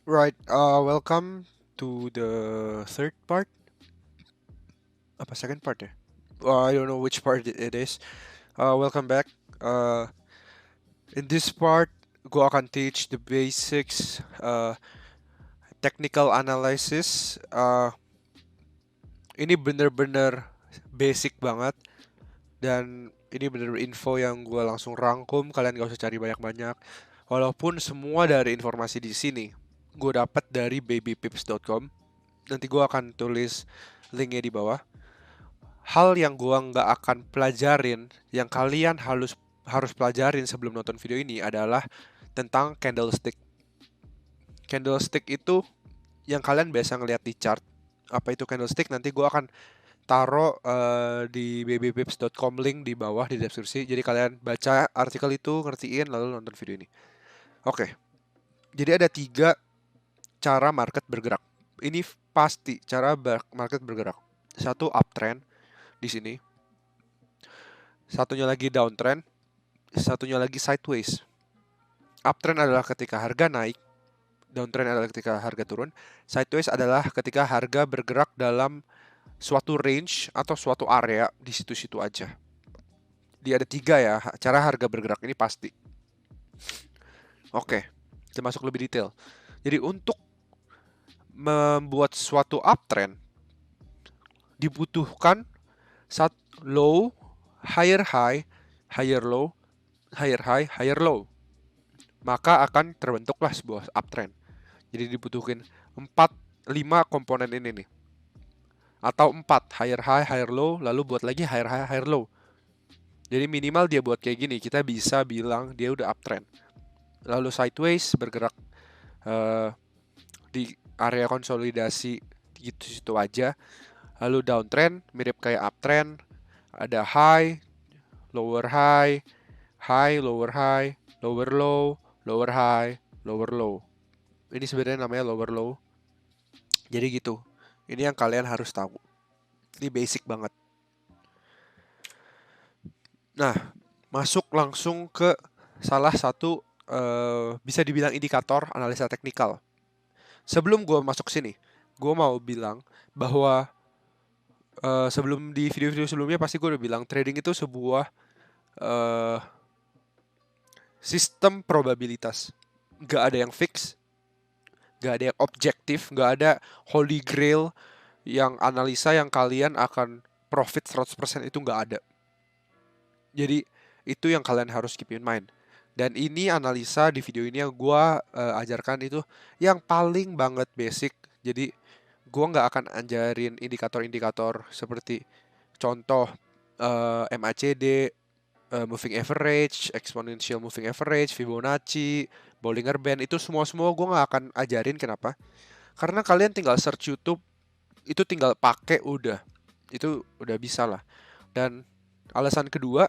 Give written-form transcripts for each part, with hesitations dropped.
Right, welcome to the third part. Apa second part ya? I don't know which part it is. Welcome back. Uh, in this part, gua akan teach the basics, technical analysis. Ini bener-bener basic banget dan ini bener info yang gua langsung rangkum. Kalian gak usah cari banyak-banyak. Walaupun semua dari informasi di sini gue dapat dari babypips.com. Nanti gua akan tulis linknya di bawah. Hal yang gua nggak akan pelajarin, yang kalian harus harus pelajarin sebelum nonton video ini adalah tentang candlestick. Candlestick itu yang kalian biasa ngeliat di chart. Apa itu candlestick? Nanti gua akan taruh di babypips.com link di bawah di deskripsi. Jadi kalian baca artikel itu, ngertiin, lalu nonton video ini. Oke, jadi ada 3 cara market bergerak. Ini pasti cara market bergerak. Satu uptrend di sini, satunya lagi downtrend, satunya lagi sideways. Uptrend adalah ketika harga naik, downtrend adalah ketika harga turun, sideways adalah ketika harga bergerak dalam suatu range atau suatu area di situ-situ aja. Dia ada 3 ya, cara harga bergerak ini pasti. Oke, kita masuk lebih detail. Jadi untuk membuat suatu uptrend dibutuhkan low, higher high, higher low, higher high, higher low. Maka akan terbentuklah sebuah uptrend. Jadi dibutuhkan 5 komponen ini nih. Atau 4, higher high, higher low, lalu buat lagi higher high, higher low. Jadi minimal dia buat kayak gini, kita bisa bilang dia udah uptrend. Lalu sideways bergerak di area konsolidasi gitu-situ aja. Lalu downtrend mirip kayak uptrend, ada high, lower high, high, lower high, lower low, lower high, lower low. Ini sebenarnya namanya lower low. Jadi gitu. Ini yang kalian harus tahu. Ini basic banget. Nah, masuk langsung ke salah satu bisa dibilang indikator analisa teknikal. Sebelum gue masuk sini, gue mau bilang bahwa sebelum di video-video sebelumnya pasti gue udah bilang trading itu sebuah uh, sistem probabilitas. Gak ada yang fix, gak ada yang objektif, gak ada holy grail yang analisa yang kalian akan profit 100% itu gak ada. Jadi itu yang kalian harus keep in mind. Dan ini analisa di video ini yang gue ajarkan itu yang paling banget basic. Jadi gue nggak akan ajarin indikator-indikator seperti contoh MACD, moving average, exponential moving average, Fibonacci, Bollinger Band. Itu semua gue nggak akan ajarin. Kenapa? Karena kalian tinggal search YouTube, itu tinggal pakai udah. Itu udah bisa lah. Dan alasan kedua,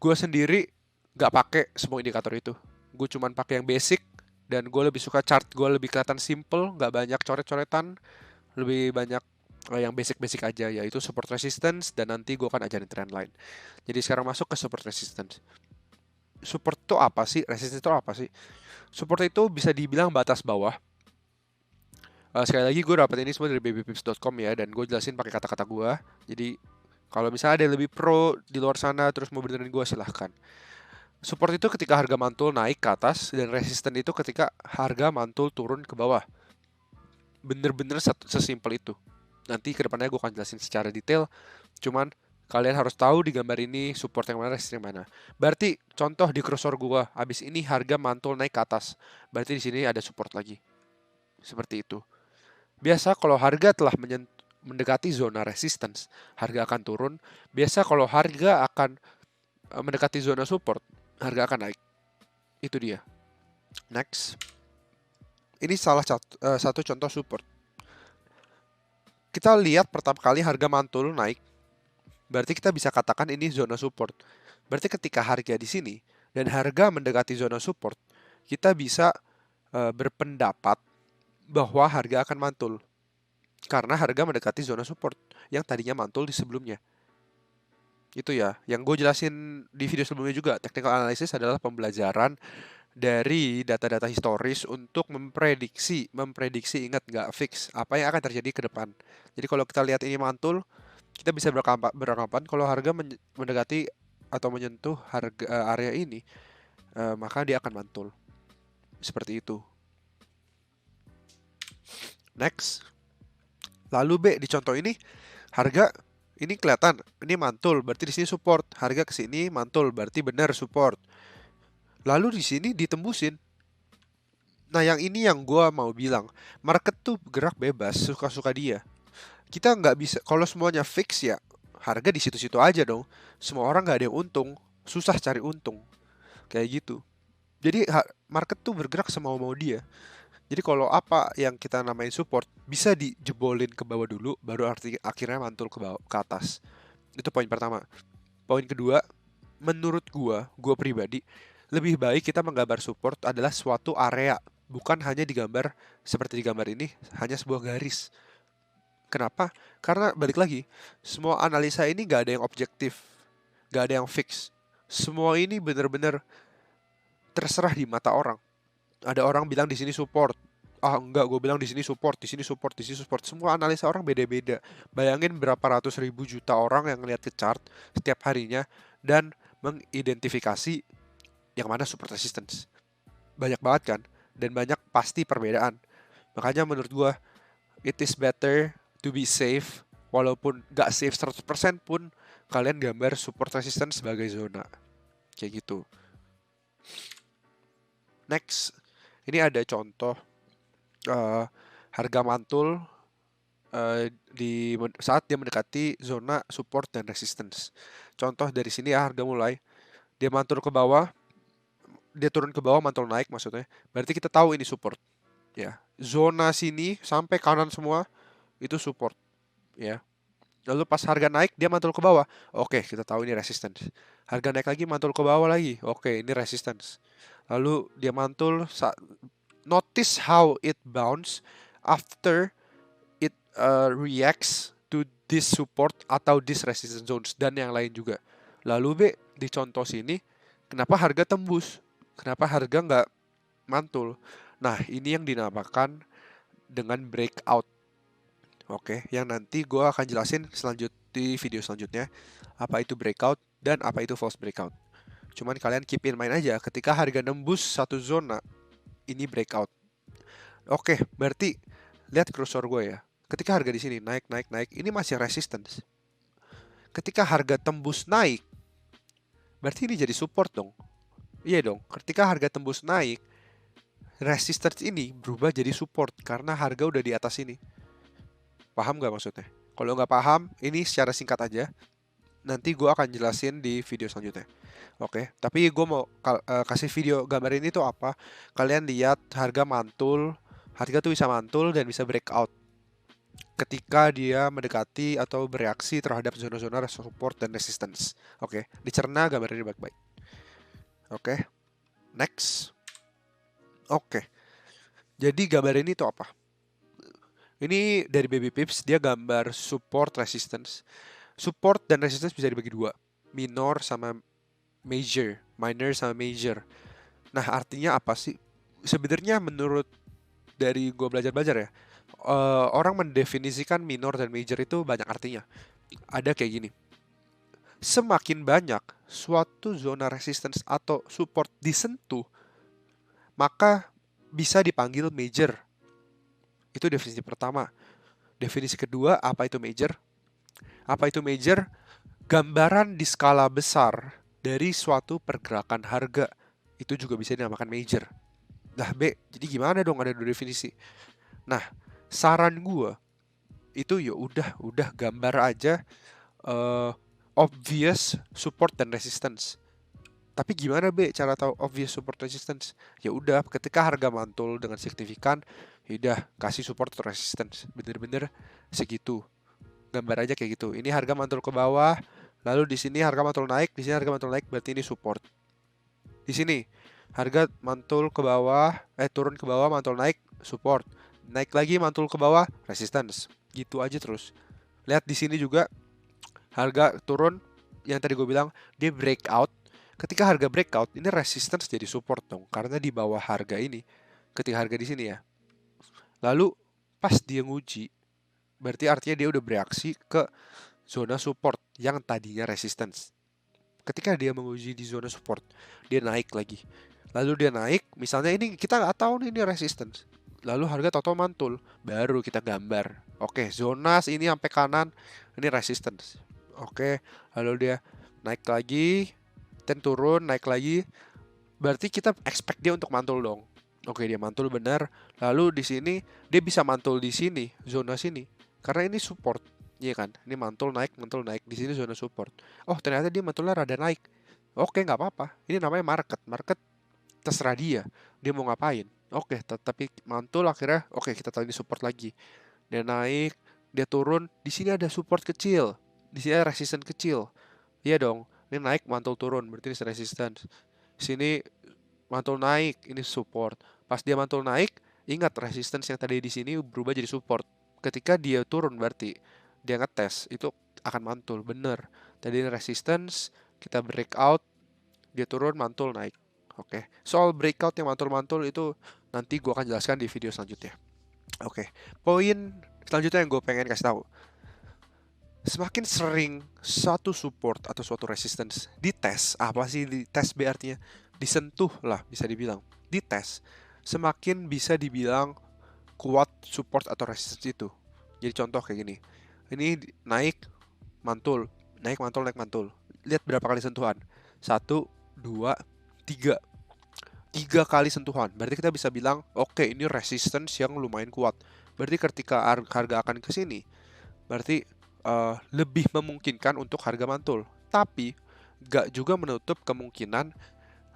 gue sendiri gak pakai semua indikator itu. Gue cuman pakai yang basic dan gue lebih suka chart gue lebih kelihatan simple, gak banyak coret-coretan, lebih banyak yang basic-basic aja, yaitu support resistance dan nanti gue akan ajarin trend line. Jadi sekarang masuk ke support resistance. Support itu apa sih? Resistance itu apa sih? Support itu bisa dibilang batas bawah. Sekali lagi gue dapat ini semua dari babypips.com ya, dan gue jelasin pakai kata-kata gue. Jadi kalau misalnya ada yang lebih pro di luar sana terus mau benerin gue, silahkan. Support itu ketika harga mantul naik ke atas, dan resisten itu ketika harga mantul turun ke bawah. Bener-bener sesimpel itu. Nanti kedepannya gue akan jelasin secara detail. Cuman kalian harus tahu di gambar ini support yang mana, resisten yang mana. Berarti contoh di cursor gue, abis ini harga mantul naik ke atas. Berarti di sini ada support lagi. Seperti itu. Biasa kalau harga telah mendekati zona resistance, harga akan turun. Biasa kalau harga akan mendekati zona support, harga akan naik. Itu dia. Next. Ini salah satu contoh support. Kita lihat pertama kali harga mantul naik, berarti kita bisa katakan ini zona support. Berarti ketika harga di sini dan harga mendekati zona support, kita bisa berpendapat bahwa harga akan mantul. Karena harga mendekati zona support yang tadinya mantul di sebelumnya. Itu ya, yang gue jelasin di video sebelumnya juga, technical analysis adalah pembelajaran dari data-data historis untuk memprediksi ingat nggak fix apa yang akan terjadi ke depan. Jadi kalau kita lihat ini mantul, kita bisa beranggapan kalau harga mendekati atau menyentuh harga area ini, maka dia akan mantul. Seperti itu. Next. Lalu B di contoh ini harga ini kelihatan ini mantul, berarti di sini support. Harga ke sini mantul, berarti benar support. Lalu di sini ditembusin. Nah, yang ini yang gua mau bilang, market tuh gerak bebas, suka-suka dia. Kita nggak bisa, kalau semuanya fix ya, harga di situ-situ aja dong. Semua orang nggak ada yang untung, susah cari untung, kayak gitu. Jadi market tuh bergerak semau-mau dia. Jadi kalau apa yang kita namain support bisa dijebolin ke bawah dulu, baru akhirnya mantul ke bawah ke atas. Itu poin pertama. Poin kedua, menurut gua pribadi, lebih baik kita menggambar support adalah suatu area, bukan hanya digambar seperti digambar ini, hanya sebuah garis. Kenapa? Karena balik lagi, semua analisa ini gak ada yang objektif, gak ada yang fix. Semua ini benar-benar terserah di mata orang. Ada orang bilang di sini support. Ah enggak, gue bilang di sini support, di sini support, di sini support. Semua analisa orang beda-beda. Bayangin berapa ratus ribu juta orang yang ngeliat ke chart setiap harinya dan mengidentifikasi yang mana support resistance. Banyak banget kan? Dan banyak pasti perbedaan. Makanya menurut gue, it is better to be safe. Walaupun gak safe 100% pun, kalian gambar support resistance sebagai zona. Kayak gitu. Next, ini ada contoh harga mantul saat dia mendekati zona support dan resistance. Contoh dari sini ya, harga mulai dia mantul ke bawah, dia turun ke bawah, mantul naik maksudnya. Berarti kita tahu ini support. Ya, zona sini sampai kanan semua itu support. Ya. Lalu pas harga naik dia mantul ke bawah. Oke, kita tahu ini resistance. Harga naik lagi mantul ke bawah lagi. Oke, ini resistance. Lalu dia mantul. Notice how it bounce after it reacts to this support atau this resistance zones dan yang lain juga. Lalu B di contoh sini, kenapa harga tembus? Kenapa harga nggak mantul? Nah, ini yang dinamakan dengan breakout. Oke, yang nanti gue akan jelasin di video selanjutnya apa itu breakout dan apa itu false breakout. Cuman kalian keep in mind aja, ketika harga nembus satu zona, ini breakout. Oke, berarti lihat kursor gue ya. Ketika harga di sini naik, ini masih resistance. Ketika harga tembus naik, berarti ini jadi support dong. Iya dong, ketika harga tembus naik, resistance ini berubah jadi support karena harga udah di atas ini. Paham gak maksudnya? Kalau nggak paham, ini secara singkat aja. Nanti gue akan jelasin di video selanjutnya. Oke, tapi gue mau kasih video gambar ini tuh apa? Kalian lihat harga mantul, harga tuh bisa mantul dan bisa breakout ketika dia mendekati atau bereaksi terhadap zona-zona support dan resistance. Oke, dicerna gambar ini baik-baik. Oke, next. Oke, jadi gambar ini tuh apa? Ini dari Baby Pips, dia gambar support resistance. Support dan resistance bisa dibagi dua, minor sama major, minor sama major. Nah, artinya apa sih? Sebenarnya menurut dari gue belajar-belajar ya, orang mendefinisikan minor dan major itu banyak artinya. Ada kayak gini. Semakin banyak suatu zona resistance atau support disentuh, maka bisa dipanggil major. Itu definisi pertama. Definisi kedua, apa itu major? Apa itu major? Gambaran di skala besar dari suatu pergerakan harga. Itu juga bisa dinamakan major. Nah B, jadi gimana dong ada dua definisi? Nah, saran gue itu ya udah gambar aja obvious support dan resistance. Tapi gimana B cara tahu obvious support resistance? Ya udah, ketika harga mantul dengan signifikan, ya udah kasih support atau resistance. Bener-bener segitu. Gambar aja kayak gitu. Ini harga mantul ke bawah, lalu di sini harga mantul naik, di sini harga mantul naik, berarti ini support. Di sini harga mantul ke bawah, turun ke bawah, mantul naik, support. Naik lagi mantul ke bawah, resistance. Gitu aja terus. Lihat di sini juga harga turun, yang tadi gue bilang dia breakout. Ketika harga breakout, ini resistance jadi support dong, karena di bawah harga ini, ketika harga di sini ya. Lalu pas dia nguji, berarti artinya dia udah bereaksi ke zona support yang tadinya resistance. Ketika dia menguji di zona support, dia naik lagi. Lalu dia naik, misalnya ini kita nggak tahu nih ini resistance. Lalu harga toto mantul, baru kita gambar. Oke, zona ini sampai kanan, ini resistance. Oke, lalu dia naik lagi, dan turun, naik lagi. Berarti kita expect dia untuk mantul dong. Oke, dia mantul benar. Lalu di sini dia bisa mantul di sini, zona sini. Karena ini support, iya kan? Ini mantul naik, di sini zona support. Oh, ternyata dia mantulnya rada naik. Oke, nggak apa-apa. Ini namanya market. Market terserah dia mau ngapain. Oke, tapi mantul akhirnya. Oke, kita tahu ini support lagi. Dia naik, dia turun. Di sini ada support kecil. Di sini ada resistance kecil. Iya dong. Ini naik, mantul turun. Berarti ini resistance. Sini mantul naik, ini support. Pas dia mantul naik, ingat resistance yang tadi di sini berubah jadi support. Ketika dia turun berarti dia ngetes, itu akan mantul, bener. Tadi ini resistance, kita breakout, dia turun, mantul naik. Oke, soal breakout yang mantul-mantul itu nanti gue akan jelaskan di video selanjutnya. Oke, poin selanjutnya yang gue pengen kasih tahu. Semakin sering suatu support atau suatu resistance dites, apa sih dites B artinya? Disentuh lah bisa dibilang. Dites, semakin bisa dibilang kuat support atau resistance itu. Jadi contoh kayak gini. Ini naik, mantul, naik, mantul, naik, mantul. Lihat berapa kali sentuhan. 1, 2, 3. 3 kali sentuhan. Berarti kita bisa bilang, oke, ini resistance yang lumayan kuat. Berarti ketika harga akan ke sini, berarti lebih memungkinkan untuk harga mantul. Tapi gak juga menutup kemungkinan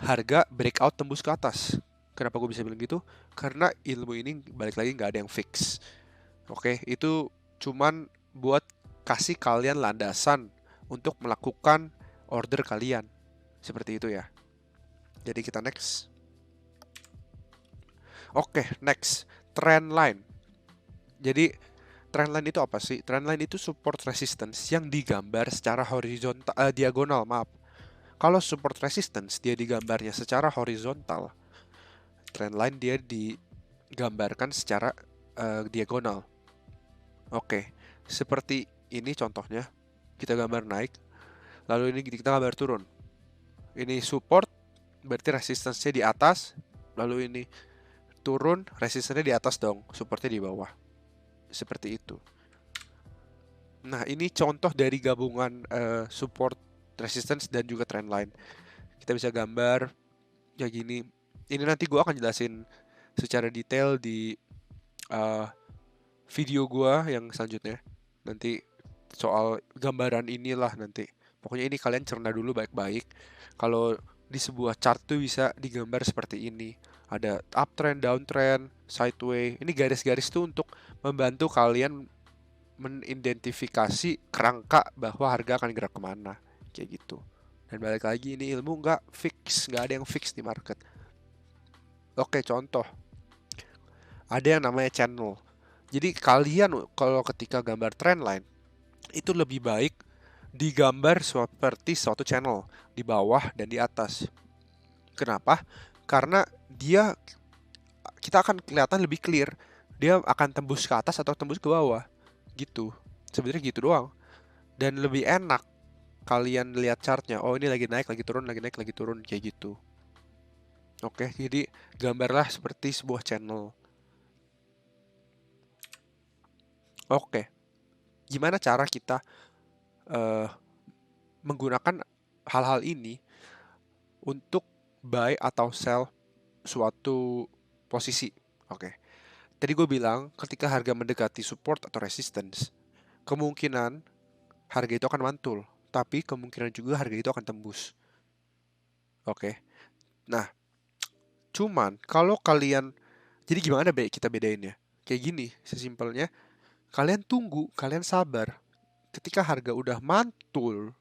harga breakout tembus ke atas. Kenapa gue bisa bilang gitu? Karena ilmu ini balik lagi gak ada yang fix. Oke, itu cuman buat kasih kalian landasan untuk melakukan order kalian. Seperti itu ya. Jadi kita next. Oke, next. Trend line. Jadi trendline itu apa sih? Trendline itu support resistance yang digambar secara horizontal, diagonal, maaf. Kalau support resistance dia digambarnya secara horizontal, trendline dia digambarkan secara diagonal. Oke, seperti ini contohnya. Kita gambar naik, lalu ini kita gambar turun. Ini support, berarti resistance-nya di atas, lalu ini turun, resistance-nya di atas dong, supportnya di bawah. Seperti itu. Nah, ini contoh dari gabungan support, resistance, dan juga trendline. Kita bisa gambar kayak gini. Ini nanti gue akan jelasin secara detail di video gue yang selanjutnya. Nanti soal gambaran inilah nanti. Pokoknya ini kalian cerna dulu baik-baik. Kalau di sebuah chart tuh bisa digambar seperti ini. Ada uptrend, downtrend, sideway. Ini garis-garis tuh untuk membantu kalian mengidentifikasi kerangka bahwa harga akan gerak kemana, kayak gitu. Dan balik lagi, ini ilmu nggak fix, nggak ada yang fix di market. Oke, contoh, ada yang namanya channel. Jadi kalian kalau ketika gambar trendline itu lebih baik digambar seperti suatu channel di bawah dan di atas. Kenapa? Karena kita akan kelihatan lebih clear. Dia akan tembus ke atas atau tembus ke bawah. Gitu. Sebenarnya gitu doang. Dan lebih enak kalian lihat chartnya. Oh, ini lagi naik, lagi turun, lagi naik, lagi turun, kayak gitu. Oke, jadi gambarlah seperti sebuah channel. Oke, gimana cara kita menggunakan hal-hal ini untuk buy atau sell suatu posisi? Oke, tadi gue bilang ketika harga mendekati support atau resistance, kemungkinan harga itu akan mantul, tapi kemungkinan juga harga itu akan tembus. Oke, nah cuman kalau kalian, jadi gimana kita bedainnya? Kayak gini, sesimpelnya kalian tunggu, kalian sabar. Ketika harga udah mantul,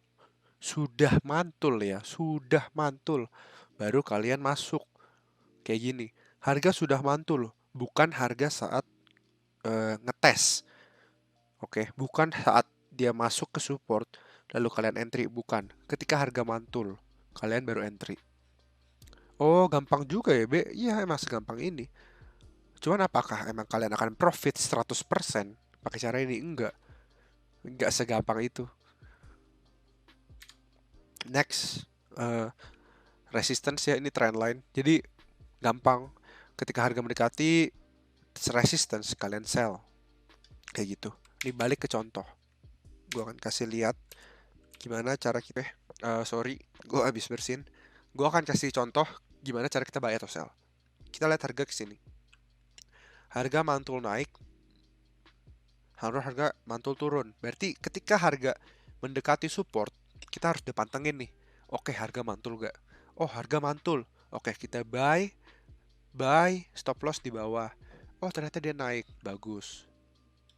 sudah mantul ya, sudah mantul, baru kalian masuk. Kayak gini, harga sudah mantul, bukan harga saat ngetes. Oke, bukan saat dia masuk ke support lalu kalian entry, bukan. Ketika harga mantul. kalian baru entry. Oh, gampang juga ya, Be. Iya, emang segampang ini. Cuman apakah emang kalian akan profit 100% pakai cara ini? Enggak. Enggak segampang itu. Next, resistance ya, ini trendline. Jadi gampang. Ketika harga mendekati resistance, kalian sell. Kayak gitu. Ini balik ke contoh. Gue akan kasih lihat gimana cara kita. Sorry, gue habis bersin. Gue akan kasih contoh gimana cara kita buy atau sell. Kita lihat harga ke sini. Harga mantul naik, harga mantul turun. Berarti ketika harga mendekati support, kita harus dipantengin nih. Oke, harga mantul gak? Oh, harga mantul. Oke, kita buy, stop loss di bawah. Oh, ternyata dia naik. Bagus.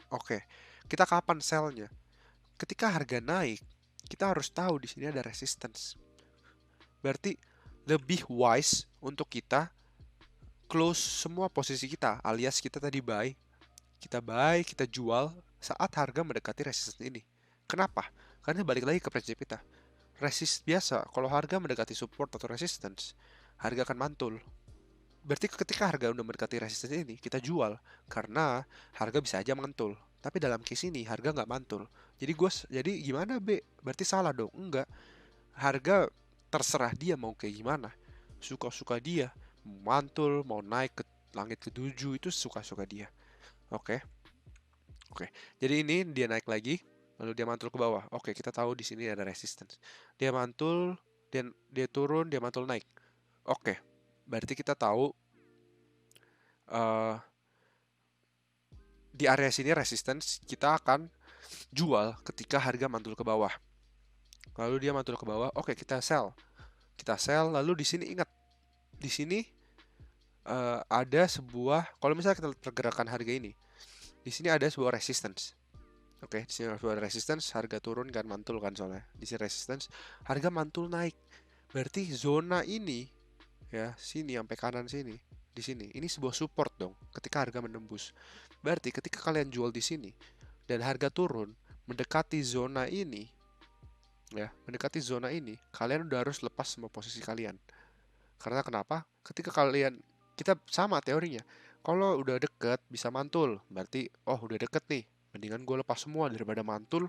Oke, kita kapan sellnya? Ketika harga naik, kita harus tahu di sini ada resistance. Berarti lebih wise untuk kita close semua posisi kita, alias kita tadi buy, kita jual saat harga mendekati resistance ini. Kenapa? Karena balik lagi ke prinsip kita. Resist biasa, kalau harga mendekati support atau resistance, harga akan mantul. Berarti ketika harga udah mendekati resistance ini, kita jual. Karena harga bisa aja mantul. Tapi dalam case ini, harga nggak mantul. Jadi gimana, B? Berarti salah dong? Enggak. Harga terserah dia mau kayak gimana. Suka-suka dia. Mau mantul, mau naik ke langit ke-7, itu suka-suka dia. Oke. Oke. Jadi ini dia naik lagi, lalu dia mantul ke bawah. Oke, kita tahu di sini ada resistance. Dia mantul, dia turun, dia mantul naik. Oke. Berarti kita tahu uh, di area sini resistance kita akan jual ketika harga mantul ke bawah. Lalu dia mantul ke bawah. Oke, kita sell. Kita sell. Lalu di sini ingat, di sini ada sebuah, kalau misalnya kita pergerakan harga ini, di sini ada sebuah resistance. Oke, di sini ada sebuah resistance, harga turun kan, mantul kan soalnya. Di sini resistance, harga mantul naik. Berarti zona ini ya, sini sampai kanan sini, di sini. Ini sebuah support dong ketika harga menembus. Berarti ketika kalian jual di sini dan harga turun mendekati zona ini, ya, mendekati zona ini, kalian udah harus lepas semua posisi kalian. Karena kenapa? Ketika kalian, kita sama teorinya. Kalau udah deket bisa mantul, berarti oh udah deket nih, mendingan gue lepas semua daripada mantul.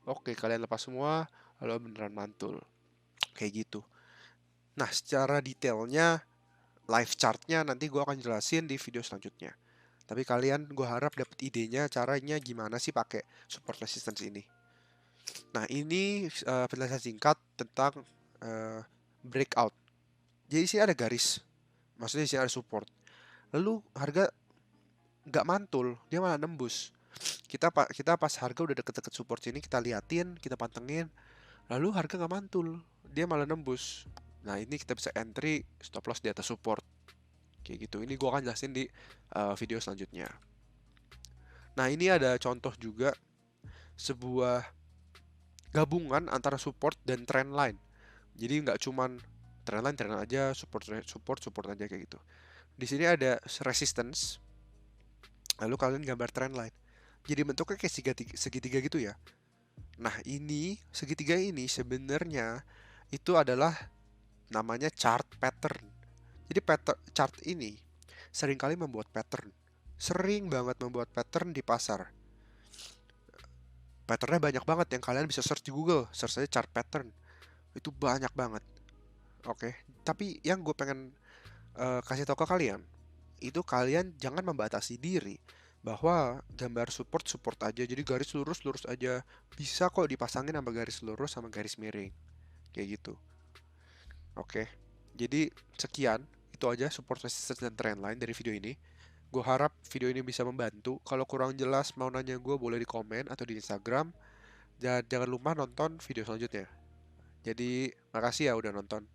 Oke, kalian lepas semua, lalu beneran mantul. Kayak gitu. Nah, secara detailnya, live chartnya nanti gue akan jelasin di video selanjutnya. Tapi kalian, gue harap dapat idenya caranya gimana sih pakai support resistance ini. Nah, ini penjelasan singkat tentang breakout. Jadi sini ada garis, maksudnya di sini ada support. Lalu harga nggak mantul, dia malah nembus. Kita pas harga udah deket-deket support sini, kita liatin, kita pantengin, lalu harga nggak mantul, dia malah nembus. Nah, ini kita bisa entry stop loss di atas support. Kayak gitu. Ini gua akan jelasin di video selanjutnya. Nah, ini ada contoh juga sebuah gabungan antara support dan trend line. Jadi nggak cuman trend line aja, support aja kayak gitu. Di sini ada resistance, lalu kalian gambar trend line. Jadi bentuknya kayak segitiga gitu ya. Nah, ini segitiga ini sebenarnya itu adalah namanya chart pattern. Jadi chart ini seringkali membuat pattern. Sering banget membuat pattern di pasar. Patternnya banyak banget yang kalian bisa search di Google. Search aja chart pattern. Itu banyak banget. Oke. Tapi yang gue pengen kasih tau ke kalian, itu kalian jangan membatasi diri bahwa gambar support aja, jadi garis lurus aja bisa kok dipasangin sama garis lurus sama garis miring kayak gitu. Oke, jadi sekian, itu aja support, resistance, dan trendline dari video ini. Gue harap video ini bisa membantu. Kalau kurang jelas mau nanya gue boleh di komen atau di Instagram, dan jangan lupa nonton video selanjutnya. Jadi makasih ya udah nonton.